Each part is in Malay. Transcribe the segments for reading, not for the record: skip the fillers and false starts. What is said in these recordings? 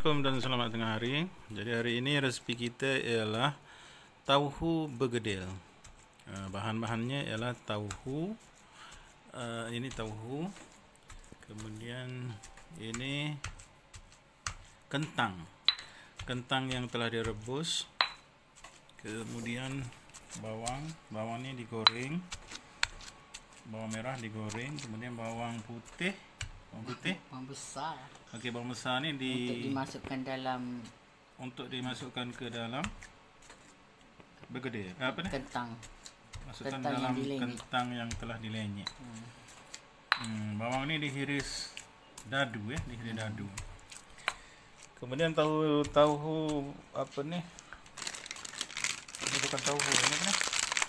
Assalamualaikum dan selamat tengah hari. Jadi hari ini resipi kita ialah tauhu bergedil. Bahan-bahannya ialah tauhu. Ini tauhu. Kemudian ini kentang. Kentang yang telah direbus. Kemudian bawang. Bawang ini digoreng. Bawang merah digoreng. Kemudian bawang putih. Bawang besar. Okey, bawang besar ni untuk dimasukkan ke dalam bergedil. Kentang. Masukkan Kentang dalam yang kentang yang telah dilenyek. Bawang ni dihiris dadu dihiris dadu. Kemudian tauhu apa ni? Ini bukan tauhu, ini apa ni?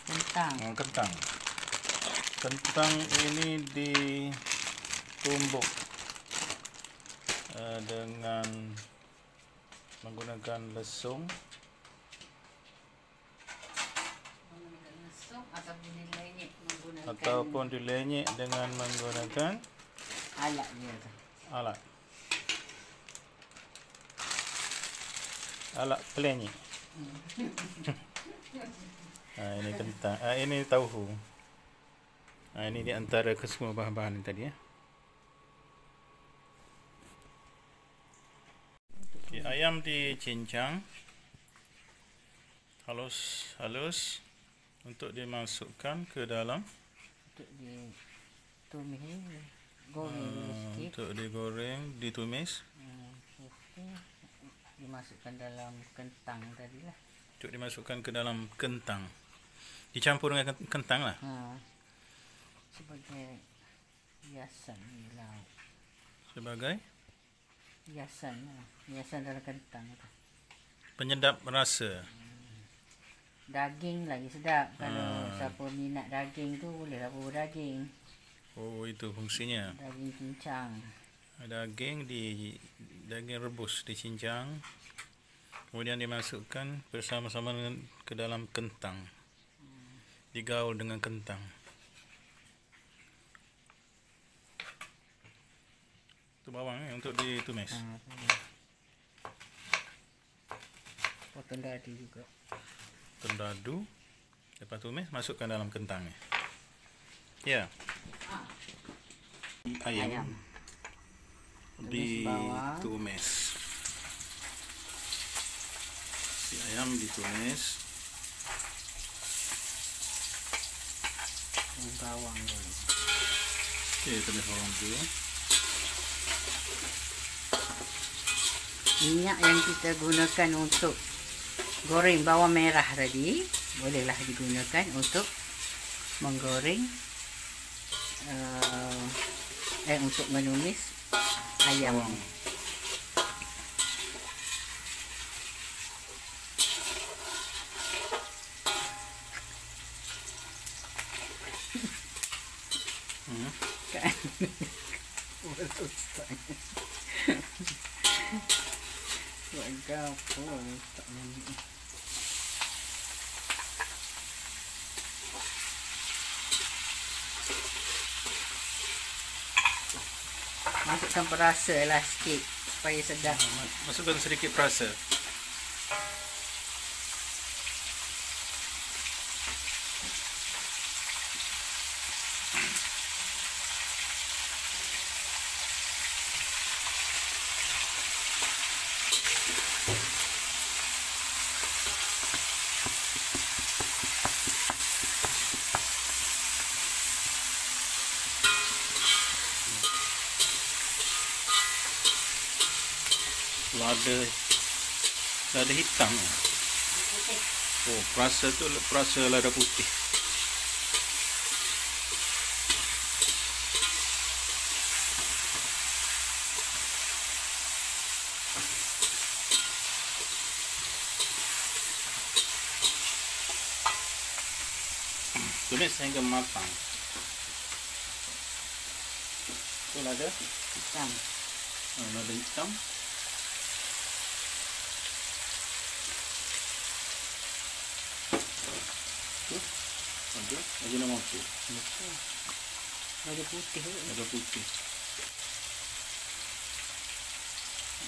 Kentang. Kentang. Kentang ini ditumbuk dengan menggunakan lesung ataupun dilenyek dengan menggunakan alat pelenyek. Ini kentang, ini tauhu. Ini di antara kesemua bahan-bahan ini tadi . Ayam dicincang halus-halus untuk dimasukkan ke dalam untuk ditumis, goreng untuk digoreng, ditumis. Dimasukkan dalam kentang tadilah. Untuk dimasukkan ke dalam kentang. Dicampur dengan kentang lah. Sebagai hiasan lauk. Sebagai hiasan dalam kentang tu. Penyedap rasa. Daging lagi sedap. Kalau siapa minat daging tu boleh rebus daging. Oh, itu fungsinya. Daging cincang. Daging rebus, dicincang. Kemudian dimasukkan bersama-sama ke dalam kentang. Digaul dengan kentang. Itu bawang untuk ditumis. Potong dadu juga. Potong dadu. Lepas tumis, masukkan dalam kentang. Ya. Ayam. Ditumis. Si ayam ditumis. Bawang dulu. Okey, tumis bawang dulu. Minyak yang kita gunakan untuk goreng bawang merah tadi bolehlah digunakan untuk menggoreng untuk menumis ayam. Masukkan perasa lah sikit supaya sedap. Masukkan sedikit perasa. Lada hitam. Oh, perasa tu perasa lada putih. Tumis sehingga matang. Itu lada Hitam. Lada hitam. Ada ajinomoto. Lada putih. Lada putih.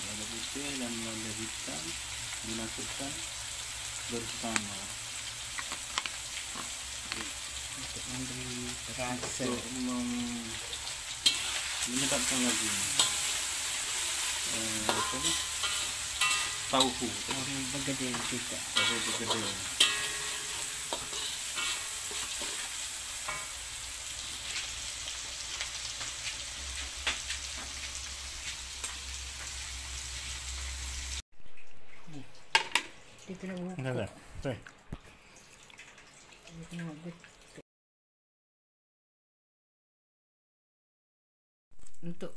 lada putih dan lada hitam dimasukkan bersama untuk memberi rasa, untuk menyedapkan lagi apa ni? Tauhu bergedil juga. tahu bergedil. Dia kena buka. Dah. Okey. Dia kena buka. Untuk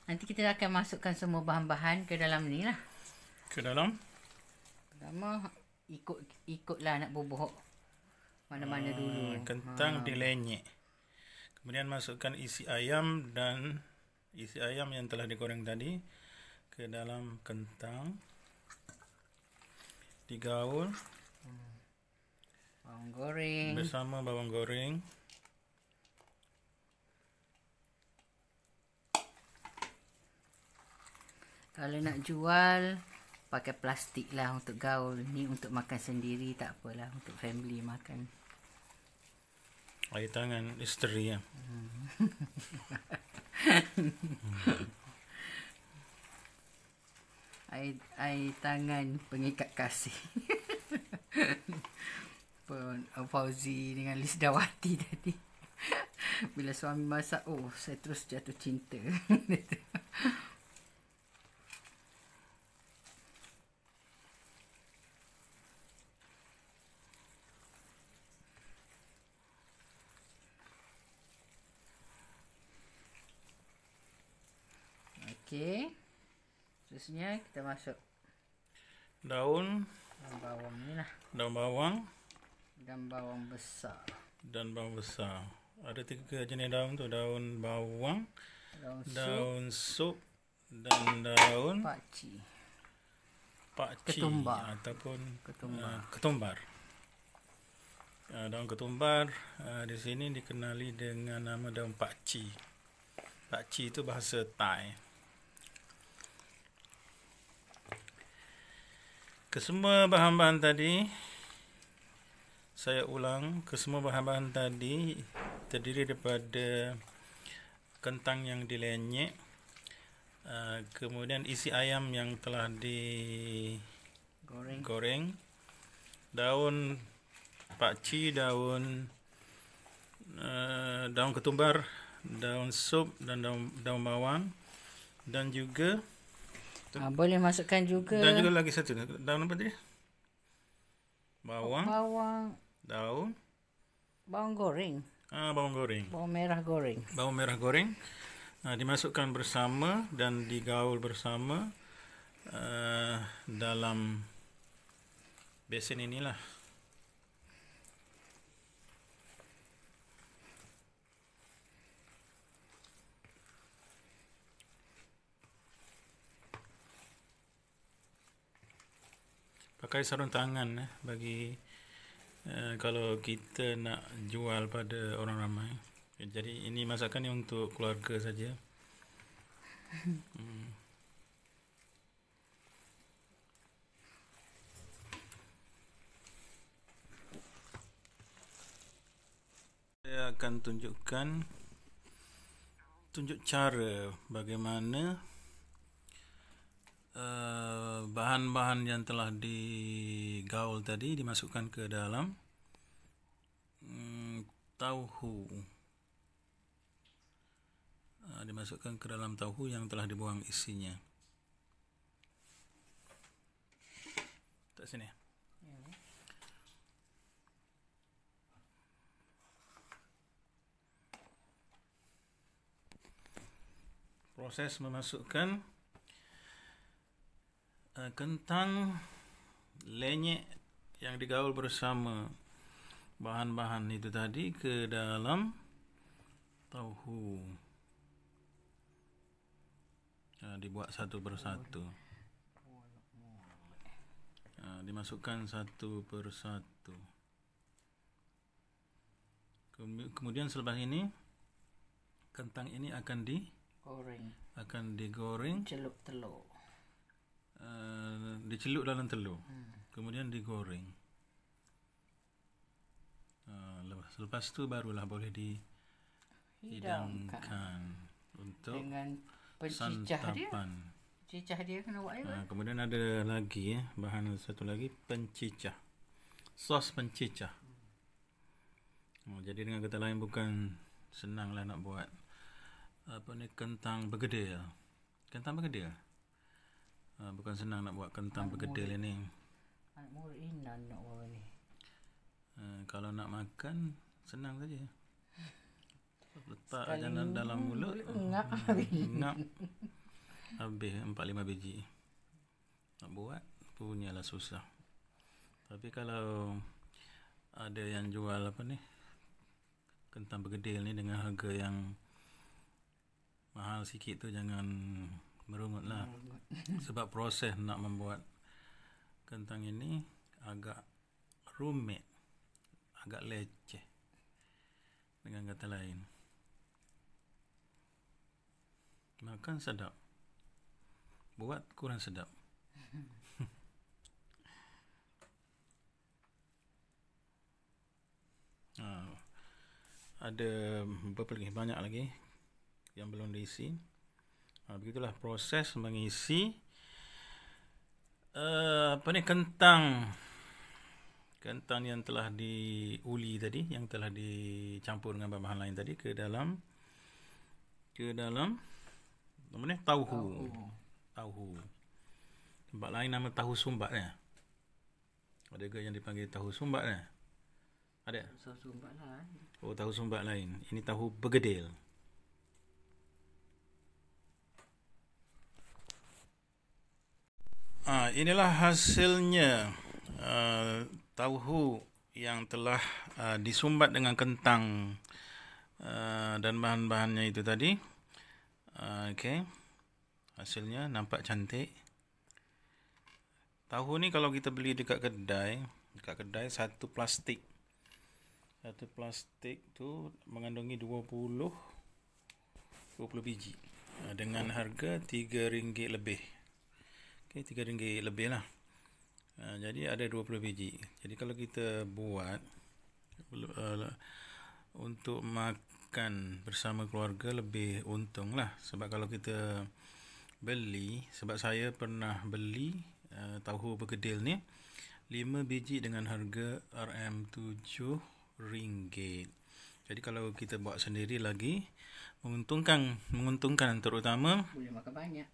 nanti kita akan masukkan semua bahan-bahan ke dalam ni lah. Ke dalam Pertama ikutlah nak bubuh mana-mana dulu. kentang dilenyek. Kemudian masukkan isi ayam yang telah digoreng tadi ke dalam kentang. Digaul Bawang goreng. bersama bawang goreng. Kalau nak jual pakai plastik lah untuk gaul. Ni untuk makan sendiri tak apalah, untuk family makan. Air tangan isteri ya. Air tangan pengikat kasih. Fauzi dengan Lisdawati tadi. Bila suami masak, oh saya terus jatuh cinta. Okey. Terusnya kita masuk Daun bawang ni lah. daun bawang Dan bawang besar. dan bawang besar. Ada 3 jenis daun tu, daun bawang, Daun sup, daun sup dan daun pakcik. pakcik Ketumbar. ataupun Ketumbar. ketumbar. Daun ketumbar di sini dikenali dengan nama daun pakcik. Pakcik itu bahasa Thai. Kesemua bahan-bahan tadi, saya ulang, kesemua bahan-bahan tadi terdiri daripada kentang yang dilenyek, kemudian isi ayam yang telah digoreng, daun pakcik, daun ketumbar, daun sup dan daun bawang, dan juga Boleh masukkan juga. dan juga lagi satu daun apa tadi? Bawang, Bawang goreng. bawang goreng, Bawang merah goreng. bawang merah goreng, dimasukkan bersama dan digaul bersama dalam besen inilah. Pakai sarung tangan bagi kalau kita nak jual pada orang ramai. Jadi ini masakan ni untuk keluarga saja. Saya akan tunjuk cara bagaimana bahan-bahan yang telah digaul tadi dimasukkan ke dalam tauhu. Dimasukkan ke dalam tauhu yang telah dibuang isinya. Tak sini. Proses memasukkan kentang lenyek yang digaul bersama bahan-bahan itu tadi ke dalam tauhu. Dibuat satu persatu. Dimasukkan satu persatu. Kemudian selepas ini kentang ini akan Goreng. Akan digoreng, Celup telur. dicelup dalam telur. Kemudian digoreng. Lepas tu barulah boleh dihidangkan untuk dengan pencicah dia. santapan. Cicah dia kena buat apa? Kemudian ada lagi bahan satu lagi, pencicah. Sos pencicah. Jadi dengan kata lain bukan senanglah nak buat kentang bergedil. Kentang bergedil. Bukan senang nak buat kentang bergedil ini. Anak murid Inan nak buat ni. Kalau nak makan senang saja. Letak aja dalam mulut. Ngap. Habis 4-5 biji. Nak buat punyalah susah. Tapi kalau ada yang jual kentang bergedil ni dengan harga yang mahal sikit tu, jangan merungut lah. Sebab proses nak membuat kentang ini agak rumit, agak leceh dengan kata lain. Makan sedap, buat kurang sedap. Ada beberapa lagi, banyak lagi yang belum diisi. Begitulah proses mengisi kentang yang telah diuli tadi, yang telah dicampur dengan bahan lain tadi ke dalam tauhu. Tempat lain nama tahu sumbat ya. Ada ke yang dipanggil tahu sumbat ya? Ada? Tahu sumbat lah. Oh, tahu sumbat lain. Ini tahu bergedil. Inilah hasilnya tauhu yang telah disumbat dengan kentang dan bahan-bahannya itu tadi. Okey. Hasilnya nampak cantik. Tahu ni kalau kita beli dekat kedai satu plastik tu mengandungi 20 biji dengan harga RM3 lebih. Okey, RM3 lebih lah. Jadi ada 20 biji. Jadi kalau kita buat untuk makan bersama keluarga lebih untung lah. Sebab kalau kita beli, sebab saya pernah beli tahu bergedil ni 5 biji dengan harga RM7. Jadi kalau kita buat sendiri lagi menguntungkan terutama boleh makan banyak.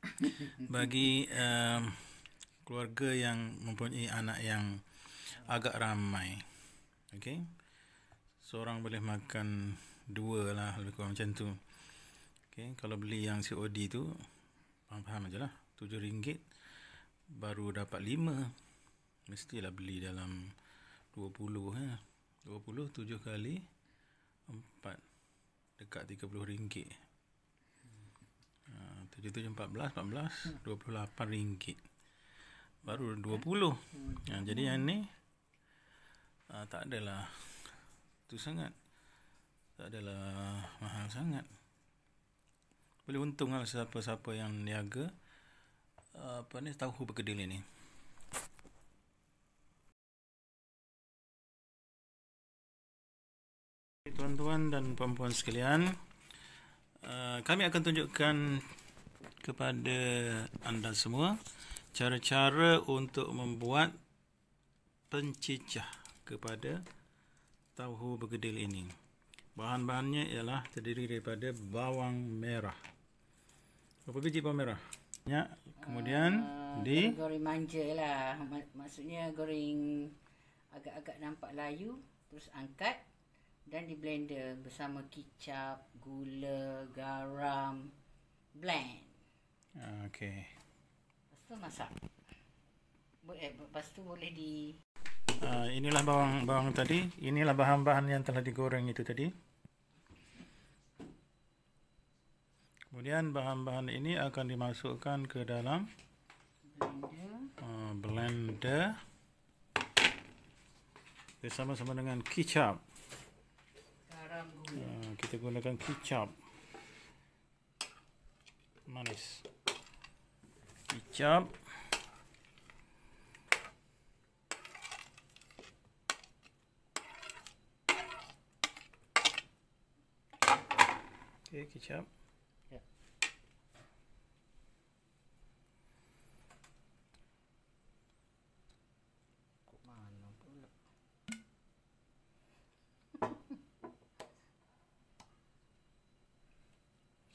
Bagi keluarga yang mempunyai anak yang agak ramai. Okey. Seorang boleh makan 2 lah, lebih kurang macam tu. Okey, kalau beli yang COD tu faham ajalah, RM7 baru dapat 5. Mestilah beli dalam 20 20 7 kali 4 dekat RM30. 7 14 28 ringgit. Baru 20. Jadi yang ni tak adalah tu sangat. Tak adalah mahal sangat. Boleh untung lah siapa-siapa yang niaga tahu bergedil ini. Tuan-tuan dan puan-puan sekalian, kami akan tunjukkan kepada anda semua cara-cara untuk membuat pencicah kepada tahu bergedil ini. Bahan-bahannya ialah terdiri daripada bawang merah. Berapa biji bawang merah? Ya, kemudian goreng manja lah. Maksudnya goreng agak-agak nampak layu, terus angkat dan di blender bersama kicap, gula, garam, blend. Okey. Lepas tu masak. Lepas tu boleh inilah bawang tadi. Inilah bahan-bahan yang telah digoreng itu tadi. Kemudian bahan-bahan ini akan dimasukkan ke dalam blender bersama-sama dengan kicap. Garam, gula. Kita gunakan kicap. manis. Kicap. Okey, kicap. Ya. Kok mana pula?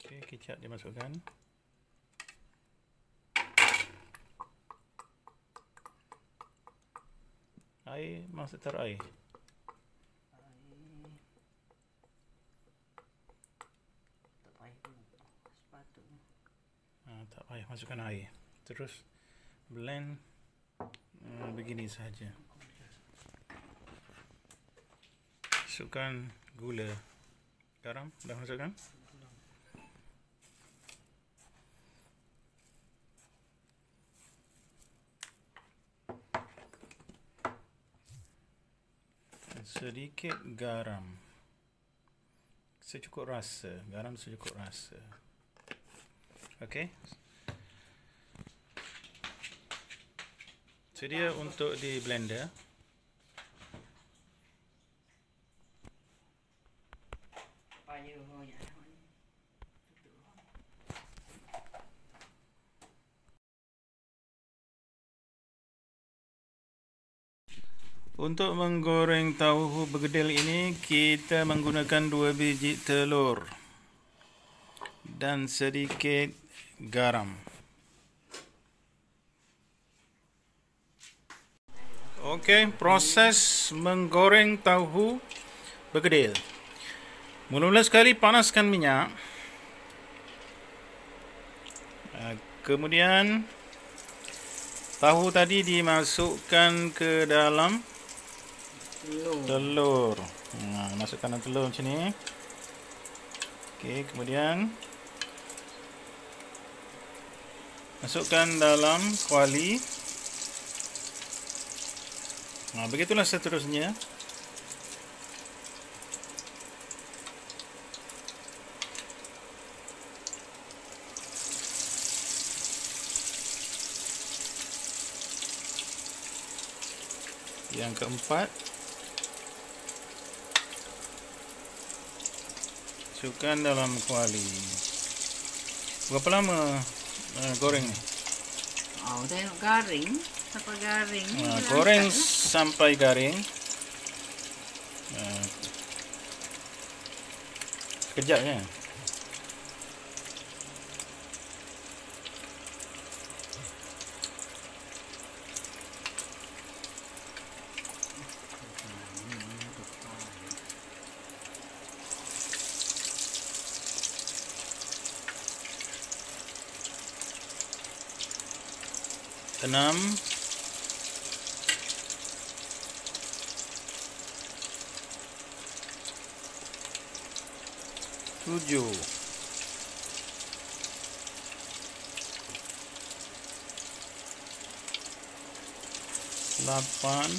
Okey, kicap dimasukkan. Air, masuk taruh air. Tak payah lupa sepatutnya. Tak payah masukkan air. Terus blend begini saja. Masukkan gula. Garam dah masukkan? Sedikit garam. Secukup rasa. Garam secukup rasa. Okey. Sedia untuk di blender. Payah banyak. Untuk menggoreng tahu bergedil ini, kita menggunakan 2 biji telur dan sedikit garam. Okey, proses menggoreng tahu bergedil. Mula-mula sekali panaskan minyak. Kemudian tahu tadi dimasukkan ke dalam telur. Masukkan dalam telur macam ni. Okey, kemudian masukkan dalam kuali. Begitulah seterusnya. Yang keempat, masukkan dalam kuali. Berapa lama goreng ni? Tengok garing. Sampai garing. Goreng sampai garing. Sekejap je. Enam, 7, 8,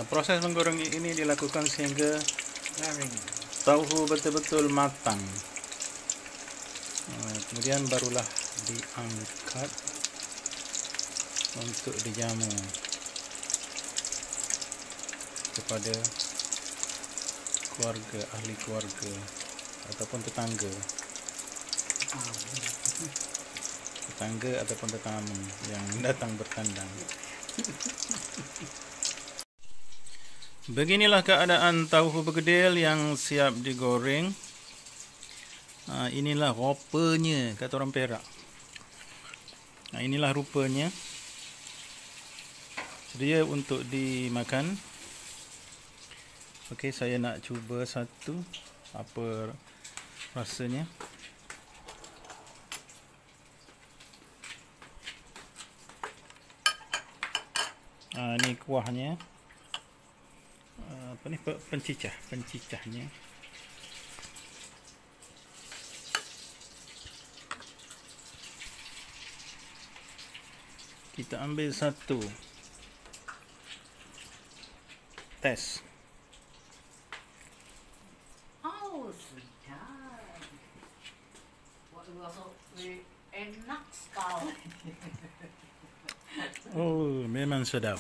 proses menggoreng ini dilakukan sehingga Garing. tahu betul-betul matang. Kemudian barulah diangkat untuk dijamu kepada keluarga, ahli keluarga ataupun tetangga. Tetangga ataupun tetamu yang datang bertandang. Beginilah keadaan tahu bergedil yang siap digoreng. Inilah rupanya, kata orang Perak. Inilah rupanya. Sedia untuk dimakan. Okey, saya nak cuba satu. Apa rasanya? Ni kuahnya. Apa ni, pencicahnya. Kita ambil satu. Tes. Oh, sudah. Enak sekali. Oh, memang sedap.